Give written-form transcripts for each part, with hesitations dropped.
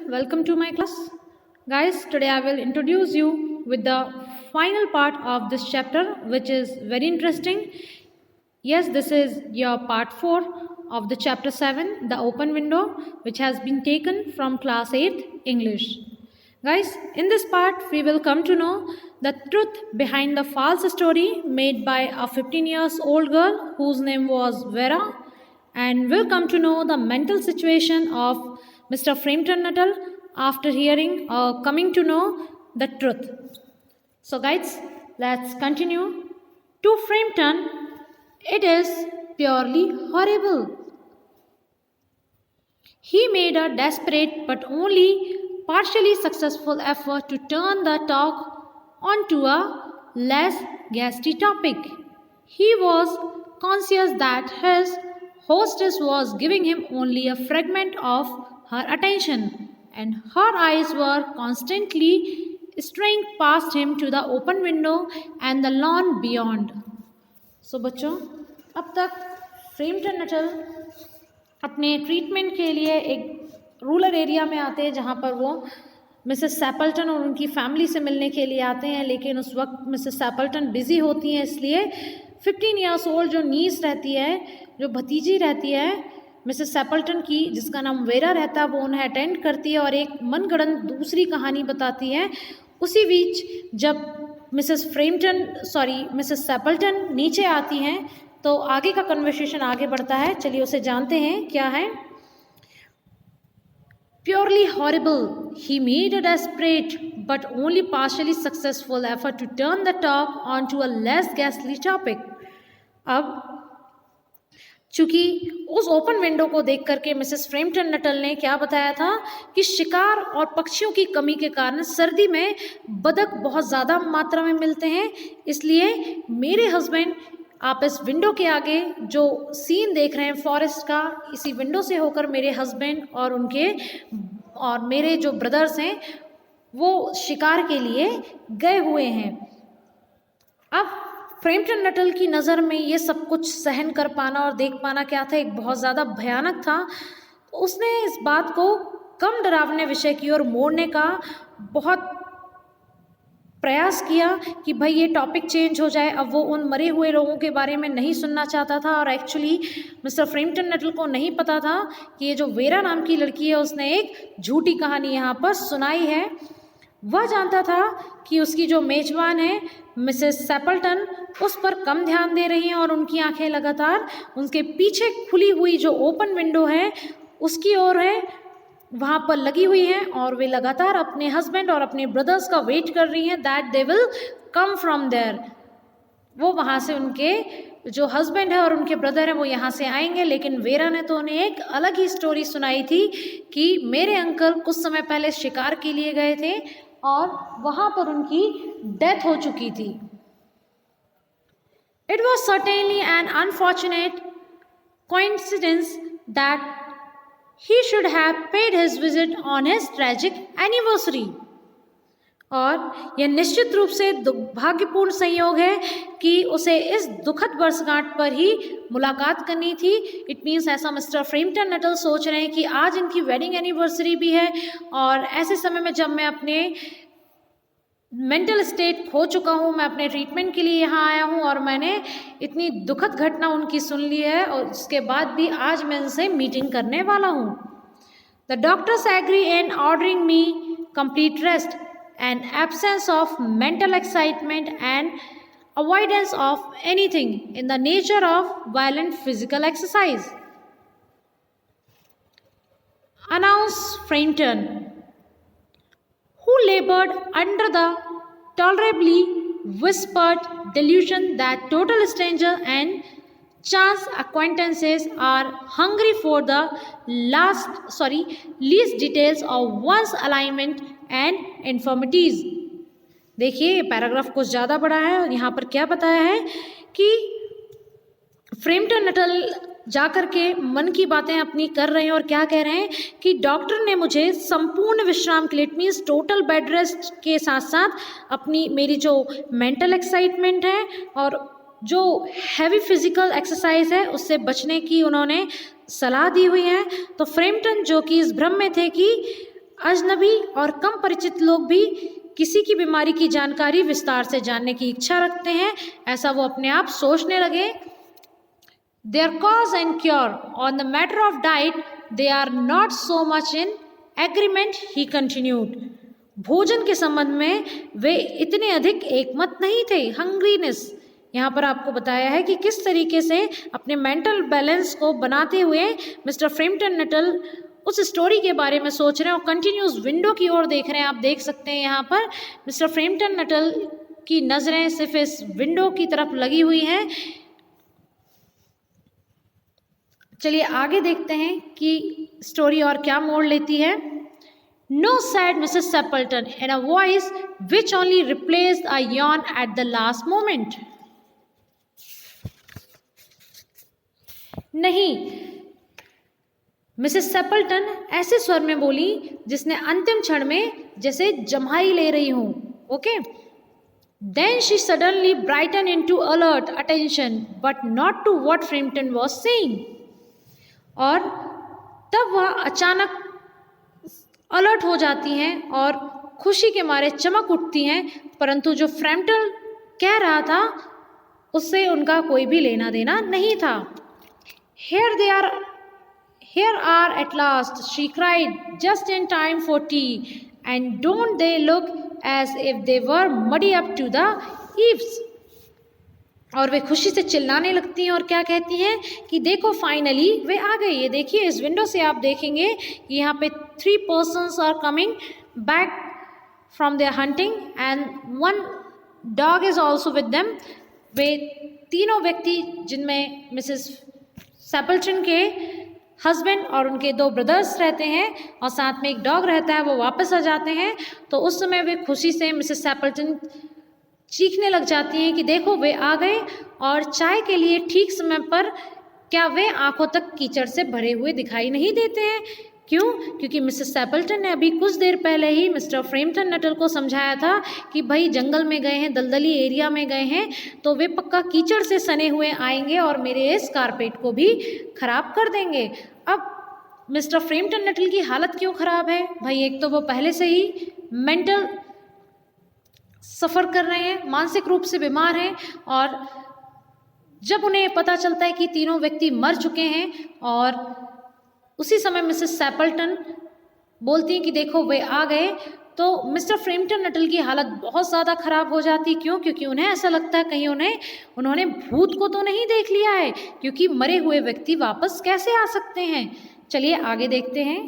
welcome to my class. Guys, today I will introduce you with the final part of this chapter, which is very interesting. Yes, this is your part 4 of the chapter 7, the open window, which has been taken from class 8 English. Guys, in this part, we will come to know the truth behind the false story made by a 15 years old girl whose name was Vera, and we'll come to know the mental situation of Mr. Frampton Nuttall after hearing or coming to know the truth. So guys, let's continue. To Frampton, it is purely horrible. He made a desperate but only partially successful effort to turn the talk onto a less ghastly topic. He was conscious that his hostess was giving him only a fragment of her attention, and her eyes were constantly straying past him to the open window and the lawn beyond. So बच्चों, अब तक फ्रेम्पटन Nuttall अपने treatment के लिए एक rural area में आते हैं जहाँ पर वो मिसेस सैपल्टन और उनकी फैमिली से मिलने के लिए आते हैं, लेकिन उस वक्त मिसेस सैपल्टन बिज़ी होती हैं, इसलिए 15 ईयर्स ओल्ड जो नीस रहती है, जो भतीजी रहती है मिसेस सैपल्टन की, जिसका नाम वेरा रहता है, वो उन्हें अटेंड करती है और एक मनगढ़ंत दूसरी कहानी बताती है। उसी बीच जब मिसेस सैपल्टन नीचे आती हैं तो आगे का कन्वर्सेशन आगे बढ़ता है। चलिए उसे जानते हैं क्या है। Purely horrible, he made a desperate but only partially successful effort to turn the talk onto a less ghastly topic. अब चूंकि उस ओपन विंडो को देख करके मिसेस फ्रेम्पटन नटल ने क्या बताया था कि शिकार और पक्षियों की कमी के कारण सर्दी में बदक बहुत ज़्यादा मात्रा में मिलते हैं, इसलिए मेरे हस्बैंड, आप इस विंडो के आगे जो सीन देख रहे हैं फॉरेस्ट का, इसी विंडो से होकर मेरे हस्बैंड और मेरे जो ब्रदर्स हैं वो शिकार के लिए गए हुए हैं। अब फ्रेम्पटन नटल की नज़र में ये सब कुछ सहन कर पाना और देख पाना क्या था, एक बहुत ज़्यादा भयानक था। उसने इस बात को कम डरावने विषय की ओर मोड़ने का बहुत प्रयास किया कि भाई ये टॉपिक चेंज हो जाए। अब वो उन मरे हुए लोगों के बारे में नहीं सुनना चाहता था, और एक्चुअली मिस्टर फ्रेम्पटन नटल को नहीं पता था कि ये जो वेरा नाम की लड़की है उसने एक झूठी कहानी यहाँ पर सुनाई है। वह जानता था कि उसकी जो मेजबान है मिसेस सैपल्टन उस पर कम ध्यान दे रही हैं और उनकी आंखें लगातार उनके पीछे खुली हुई जो ओपन विंडो है उसकी ओर है, वहाँ पर लगी हुई हैं, और वे लगातार अपने हस्बैंड और अपने ब्रदर्स का वेट कर रही हैं that they will come from there. वो वहाँ से, उनके जो हस्बैंड है और उनके ब्रदर हैं वो यहाँ से आएंगे। लेकिन वेरा ने तो उन्हें एक अलग ही स्टोरी सुनाई थी कि मेरे अंकल कुछ समय पहले शिकार के लिए गए थे और वहाँ पर उनकी डेथ हो चुकी थी। It was certainly an unfortunate coincidence that he should have paid his visit on his tragic anniversary. और यह निश्चित रूप से दुर्भाग्यपूर्ण संयोग है कि उसे इस दुखद वर्षगांठ पर ही मुलाकात करनी थी। इट मीन्स ऐसा मिस्टर फ्रेम्पटन नटल सोच रहे हैं कि आज इनकी वेडिंग एनिवर्सरी भी है, और ऐसे समय में जब मैं अपने मेंटल स्टेट खो चुका हूँ, मैं अपने ट्रीटमेंट के लिए यहाँ आया हूँ और मैंने इतनी दुखद घटना उनकी सुन ली है, और उसके बाद भी आज मैं उनसे मीटिंग करने वाला हूँ। The doctors agree in ordering me complete rest and absence of mental excitement and avoidance of anything in the nature of violent physical exercise, announced Frampton, who labored under the tolerably whispered delusion that total strangers and chance acquaintances are hungry for the least details of one's alignment and infirmities. देखिए ये paragraph कुछ ज़्यादा बड़ा है, और यहाँ पर क्या बताया है कि फ्रेम्पटन नटल जाकर के मन की बातें अपनी कर रहे हैं और क्या कह रहे हैं कि डॉक्टर ने मुझे संपूर्ण विश्राम के लिए, it means total bed rest के साथ साथ अपनी मेरी जो मेंटल एक्साइटमेंट है और जो हैवी फिजिकल एक्सरसाइज है उससे बचने की उन्होंने सलाह दी हुई है। तो फ्रेम्पटन जो कि इस भ्रम में थे कि अजनबी और कम परिचित लोग भी किसी की बीमारी की जानकारी विस्तार से जानने की इच्छा रखते हैं, ऐसा वो अपने आप सोचने लगे। Their cause and cure on the matter of diet, they are not so much in agreement, he continued. भोजन के संबंध में वे इतने अधिक एकमत नहीं थे। हंग्रीनेस, यहाँ पर आपको बताया है कि किस तरीके से अपने मेंटल बैलेंस को बनाते हुए मिस्टर फ्रेम्पटन नटल उस स्टोरी के बारे में सोच रहे हैं और कंटिन्यूस विंडो की ओर देख रहे हैं। आप देख सकते हैं यहाँ पर मिस्टर फ्रेम्पटन नटल की नज़रें सिर्फ इस विंडो की तरफ लगी हुई हैं। चलिए आगे देखते हैं कि स्टोरी और क्या मोड़ लेती है। No, said Mrs. Stapleton in a voice which only replaced a yawn at the last moment. नहीं, मिसेस सेपल्टन ऐसे स्वर में बोली जिसने अंतिम क्षण में जैसे जम्हाई ले रही हूं। Okay. Then she suddenly brightened into alert attention, but not to what Frampton was saying. और तब वह अचानक अलर्ट हो जाती हैं और खुशी के मारे चमक उठती हैं, परंतु जो फ्रैम्पटन कह रहा था उससे उनका कोई भी लेना देना नहीं था। Here are at last, she cried, just in time for tea, and don't they look as if they were muddy up to the eaves. और वे खुशी से चिल्लाने लगती हैं और क्या कहती हैं कि देखो फाइनली वे आ गई। ये देखिए इस विंडो से आप देखेंगे कि यहाँ पे 3 persons are coming back from there hunting and 1 dog is also with them. वे तीनों व्यक्ति जिनमें मिसेस सेपल्टन के हस्बैंड और उनके 2 ब्रदर्स रहते हैं और साथ में एक डॉग रहता है, वो वापस आ जाते हैं। तो उस समय वे खुशी से मिसेस सेपल्टन चीखने लग जाती हैं कि देखो वे आ गए और चाय के लिए ठीक समय पर। क्या वे आंखों तक कीचड़ से भरे हुए दिखाई नहीं देते हैं? क्यों? क्योंकि मिसेस सेपल्टन ने अभी कुछ देर पहले ही मिस्टर फ्रेम्पटन नटल को समझाया था कि भाई जंगल में गए हैं, दलदली एरिया में गए हैं, तो वे पक्का कीचड़ से सने हुए आएंगे और मेरे इस कारपेट को भी खराब कर देंगे। अब मिस्टर फ्रेम्पटन नटल की हालत क्यों ख़राब है? भाई एक तो वो पहले से ही मेंटल सफ़र कर रहे हैं, मानसिक रूप से बीमार हैं, और जब उन्हें पता चलता है कि तीनों व्यक्ति मर चुके हैं और उसी समय मिसेस सेपल्टन बोलती हैं कि देखो वे आ गए, तो मिस्टर फ्रेम्पटन नटल की हालत बहुत ज़्यादा ख़राब हो जाती। क्यों? क्योंकि उन्हें ऐसा लगता है कहीं उन्होंने भूत को तो नहीं देख लिया है, क्योंकि मरे हुए व्यक्ति वापस कैसे आ सकते हैं। चलिए आगे देखते हैं।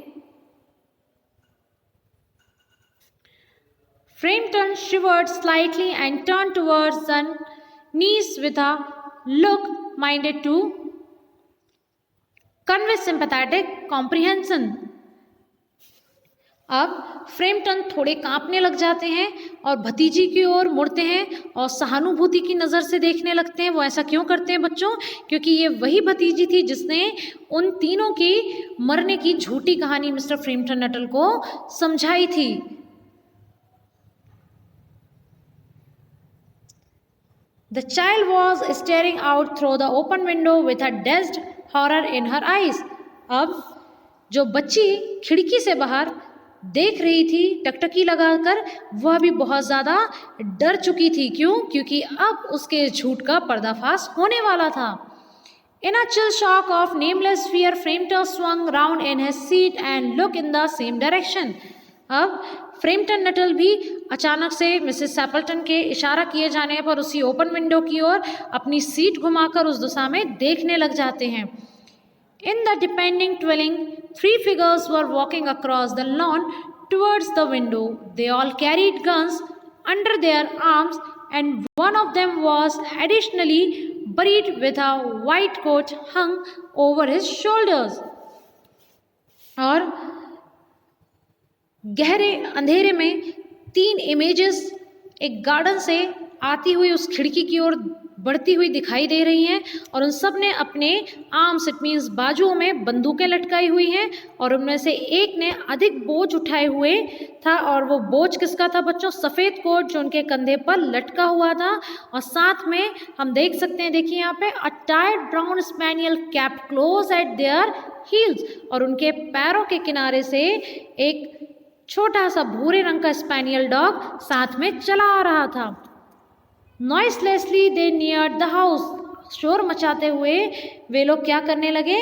Frampton shivered slightly and turned towards the niece with a look minded to convey sympathetic comprehension. अब फ्रेम्पटन थोड़े कांपने लग जाते हैं और भतीजी की ओर मुड़ते हैं और सहानुभूति की नज़र से देखने लगते हैं। वो ऐसा क्यों करते हैं बच्चों? क्योंकि ये वही भतीजी थी जिसने उन तीनों की मरने की झूठी कहानी मिस्टर फ्रेम्पटन नटल को समझाई थी। The child was staring out through the open window with a dazed horror in her eyes. अब जो बच्ची खिड़की से बाहर देख रही थी टकटकी लगाकर, वह भी बहुत ज़्यादा डर चुकी थी। क्यों? क्योंकि अब उसके झूठ का पर्दाफाश होने वाला था। In a chill shock of nameless fear, Frampton swung round in his seat and looked in the same direction. अब फ्रेम्पटन नटल भी अचानक से मिसेस सेपल्टन के इशारा किए जाने पर उसी ओपन विंडो की ओर अपनी सीट घुमाकर उस दिशा में देखने लग जाते हैं। In the depending dwelling, 3 figures were walking across the lawn towards the window. They all carried guns under their arms, and one of them was additionally buried with a white coat hung over his shoulders. और गहरे अंधेरे में 3 images एक garden से आती हुई उस खिड़की की ओर बढ़ती हुई दिखाई दे रही हैं, और उन सब ने अपने आर्म्स इट मीन्स बाजुओं में बंदूकें लटकाई हुई हैं, और उनमें से एक ने अधिक बोझ उठाए हुए था। और वो बोझ किसका था बच्चों? सफ़ेद कोट जो उनके कंधे पर लटका हुआ था, और साथ में हम देख सकते हैं, देखिए यहाँ पे, a tired brown spaniel capped close at their heels, और उनके पैरों के किनारे से एक छोटा सा भूरे रंग का स्पेनियल डॉग साथ में चला आ रहा था। नॉइसलेसली दे नियर्ड द हाउस, शोर मचाते हुए वे लोग क्या करने लगे,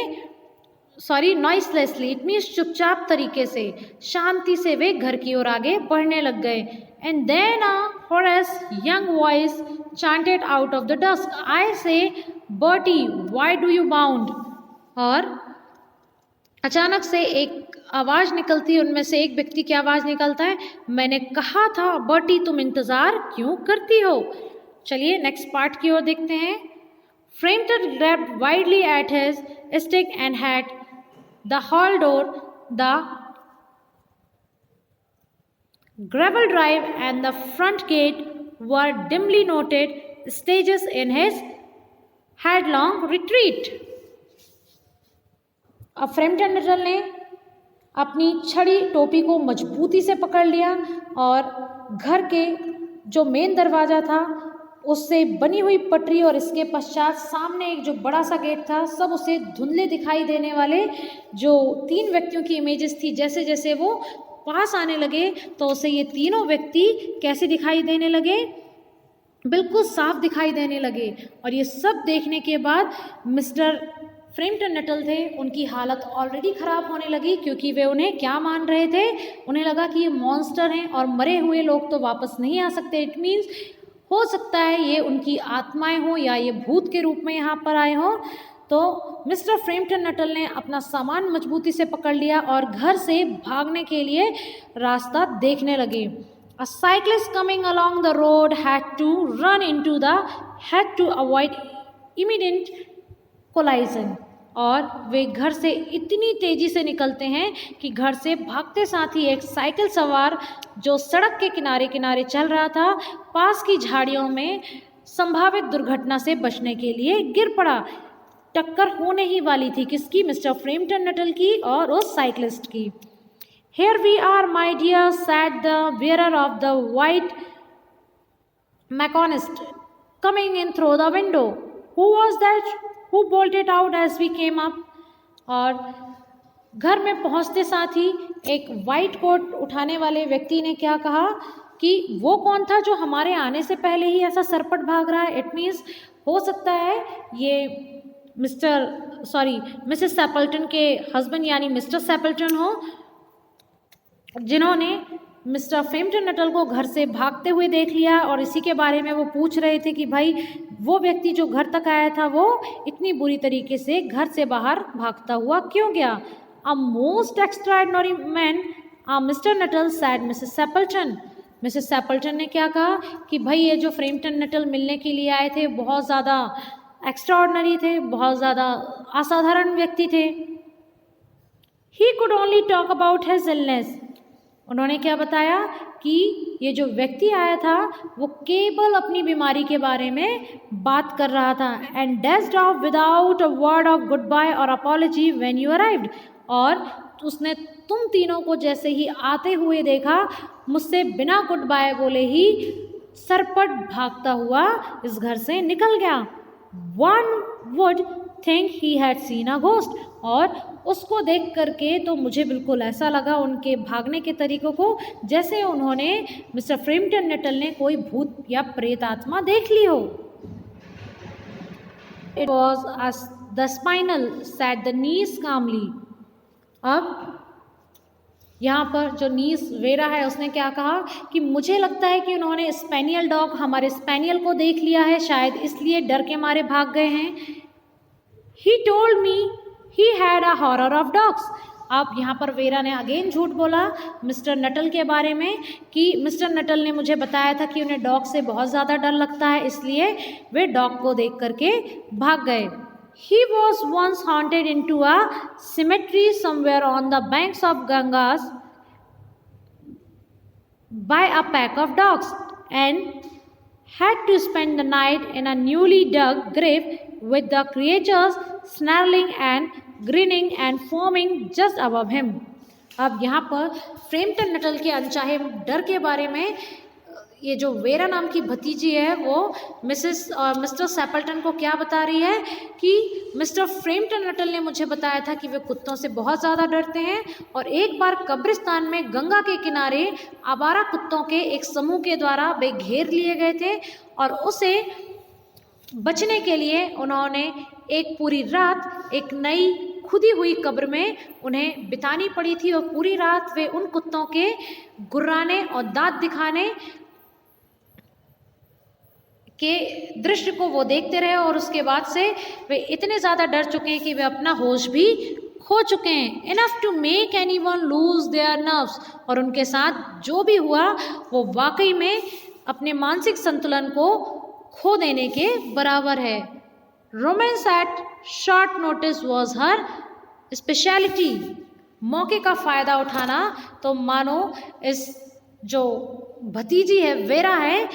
सॉरी नॉइसलेसली इट मीन्स चुपचाप तरीके से, शांति से वे घर की ओर आगे बढ़ने लग गए। And then a hoarse young voice chanted out of the dusk, I say Bertie why do you bound. और अचानक से एक आवाज़ निकलती है, उनमें से एक व्यक्ति की आवाज़ निकलता है, मैंने कहा था बर्टी तुम इंतज़ार क्यों करती हो। चलिए नेक्स्ट पार्ट की ओर देखते हैं। Frampton grabbed widely at his stick and had the hall door, the gravel drive and the front gate were dimly noted stages in his headlong retreat. अब फ्रेम्पटन नटल ने अपनी छड़ी टोपी को मजबूती से पकड़ लिया और घर के जो मेन दरवाज़ा था उससे बनी हुई पटरी और इसके पश्चात सामने एक जो बड़ा सा गेट था, सब उसे धुंधले दिखाई देने वाले जो 3 व्यक्तियों की इमेजेस थी, जैसे जैसे वो पास आने लगे तो उसे ये तीनों व्यक्ति कैसे दिखाई देने लगे, बिल्कुल साफ दिखाई देने लगे। और ये सब देखने के बाद मिस्टर फ्रेम्पटन नटल थे, उनकी हालत ऑलरेडी ख़राब होने लगी, क्योंकि वे उन्हें क्या मान रहे थे, उन्हें लगा कि ये मॉन्स्टर हैं और मरे हुए लोग तो वापस नहीं आ सकते। इट मीन्स हो सकता है ये उनकी आत्माएं हों या ये भूत के रूप में यहाँ पर आए हों। तो मिस्टर फ्रेम्पटन नटल ने अपना सामान मजबूती से पकड़ लिया और घर से भागने के लिए रास्ता देखने लगे। A cyclist coming along the road had to avoid immediate collision. और वे घर से इतनी तेज़ी से निकलते हैं कि घर से भागते साथ ही एक साइकिल सवार जो सड़क के किनारे किनारे चल रहा था, पास की झाड़ियों में संभावित दुर्घटना से बचने के लिए गिर पड़ा। टक्कर होने ही वाली थी, किसकी, मिस्टर फ्रेम्पटन नटल की और उस साइकिलिस्ट की। Here we are, my dear, said the wearer of the white machinist, coming in through the window. Who was that? Who bolted out as we came up? और घर में पहुंचते साथ ही एक वाइट कोट उठाने वाले व्यक्ति ने क्या कहा कि वो कौन था जो हमारे आने से पहले ही ऐसा सरपट भाग रहा है। इट मीन्स हो सकता है ये मिसेस सैपल्टन के हस्बैंड यानी मिस्टर सैपल्टन हो, जिन्होंने मिस्टर फ्रेम्पटन नटल को घर से भागते हुए देख लिया और इसी के बारे में वो पूछ रहे थे कि भाई वो व्यक्ति जो घर तक आया था वो इतनी बुरी तरीके से घर से बाहर भागता हुआ क्यों गया। A most extraordinary man Mr Nuttall said Mrs Sapleton. Mrs Sapleton ने क्या कहा कि भाई ये जो फ्रेम्पटन नटल मिलने के लिए आए थे बहुत ज़्यादा एक्स्ट्राऑर्डिनरी थे, बहुत ज़्यादा असाधारण व्यक्ति थे। He could only talk about his illness. उन्होंने क्या बताया कि ये जो व्यक्ति आया था वो केवल अपनी बीमारी के बारे में बात कर रहा था। And dashed off without a word of goodbye और अपॉलॉजी व्हेन यू अराइव्ड। और उसने तुम तीनों को जैसे ही आते हुए देखा, मुझसे बिना गुड बाय बोले ही सरपट भागता हुआ इस घर से निकल गया। One would think he had seen a ghost। और उसको देख करके तो मुझे बिल्कुल ऐसा लगा उनके भागने के तरीकों को जैसे उन्होंने मिस्टर फ्रेम्पटन नटल ने कोई भूत या प्रेत आत्मा देख ली हो। It was the spinal, said the niece calmly। अब यहाँ पर जो नीस वेरा है उसने क्या कहा कि मुझे लगता है कि उन्होंने स्पेनियल डॉग, हमारे स्पेनियल को देख लिया है, शायद इसलिए डर के मारे भाग गए हैं। He told me he had a horror of dogs. अब यहाँ पर वेरा ने अगेन झूठ बोला मिस्टर नटल के बारे में कि मिस्टर नटल ने मुझे बताया था कि उन्हें डॉग से बहुत ज़्यादा डर लगता है, इसलिए वे डॉग को देख करके भाग गए। He was once haunted into a cemetery somewhere on the banks of Gangas by a pack of dogs and had to spend the night in a newly dug grave with the creatures snarling and grinning and foaming just above him। अब यहाँ पर फ्रेम्पटन Nuttall के अनचाहे डर के बारे में ये जो वेरा नाम की भतीजी है वो मिस्टर सैपल्टन को क्या बता रही है कि मिस्टर फ्रेम्पटन नटल ने मुझे बताया था कि वे कुत्तों से बहुत ज़्यादा डरते हैं और एक बार कब्रिस्तान में गंगा के किनारे आवारा कुत्तों के एक समूह के द्वारा वे घेर लिए गए थे और उसे बचने के लिए उन्होंने एक पूरी रात एक नई खुदी हुई कब्र में उन्हें बितानी पड़ी थी और पूरी रात वे उन कुत्तों के गुर्राने और दांत दिखाने के दृश्य को वो देखते रहे और उसके बाद से वे इतने ज़्यादा डर चुके हैं कि वे अपना होश भी खो चुके हैं। Enough to make anyone lose their nerves, और उनके साथ जो भी हुआ वो वाकई में अपने मानसिक संतुलन को खो देने के बराबर है। Romance at short notice was her speciality. मौके का फ़ायदा उठाना तो मानो इस जो भतीजी है वेरा है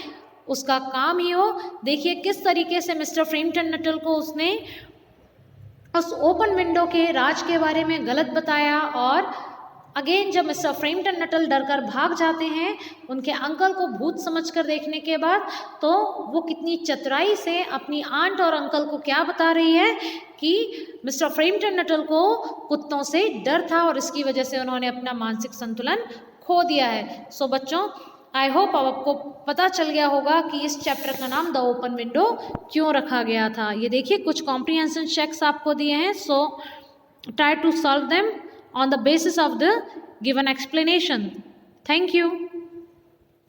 उसका काम ही हो। देखिए किस तरीके से मिस्टर फ्रेम्पटन नटल को उसने उस ओपन विंडो के राज के बारे में गलत बताया और अगेन जब मिस्टर फ्रेम्पटन नटल डरकर भाग जाते हैं उनके अंकल को भूत समझकर देखने के बाद, तो वो कितनी चतुराई से अपनी आंट और अंकल को क्या बता रही है कि मिस्टर फ्रेम्पटन नटल को कुत्तों से डर था और इसकी वजह से उन्होंने अपना मानसिक संतुलन खो दिया है। सो बच्चों, आई होप अब आपको पता चल गया होगा कि इस चैप्टर का नाम द ओपन विंडो क्यों रखा गया था। ये देखिए कुछ कॉम्प्रिहेंशन चेक्स आपको दिए हैं, so try to solve them on the basis of the given explanation. Thank you.